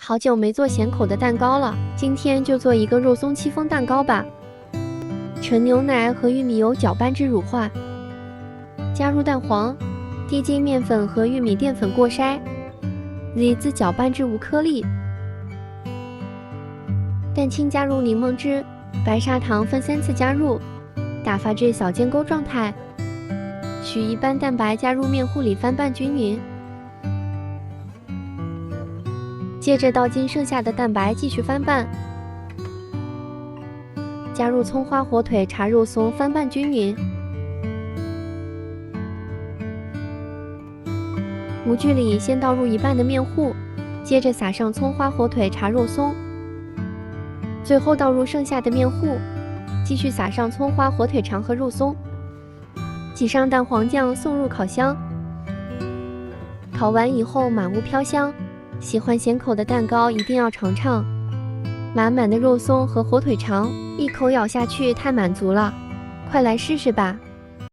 好久没做咸口的蛋糕了，今天就做一个肉松戚风蛋糕吧。纯牛奶和玉米油搅拌至乳化，加入蛋黄、低筋面粉和玉米淀粉过筛，自搅拌至无颗粒。蛋清加入柠檬汁，白砂糖分3次加入，打发至小尖沟状态。取一半蛋白加入面糊里翻拌均匀。接着倒进剩下的蛋白继续翻拌，加入葱花、火腿、茶肉松，翻拌均匀。模具里先倒入一半的面糊，接着撒上葱花、火腿、茶肉松，最后倒入剩下的面糊，继续撒上葱花、火腿肠和肉松，挤上蛋黄酱，送入烤箱。烤完以后满屋飘香。喜欢咸口的蛋糕一定要尝尝，满满的肉松和火腿肠，一口咬下去太满足了，快来试试吧。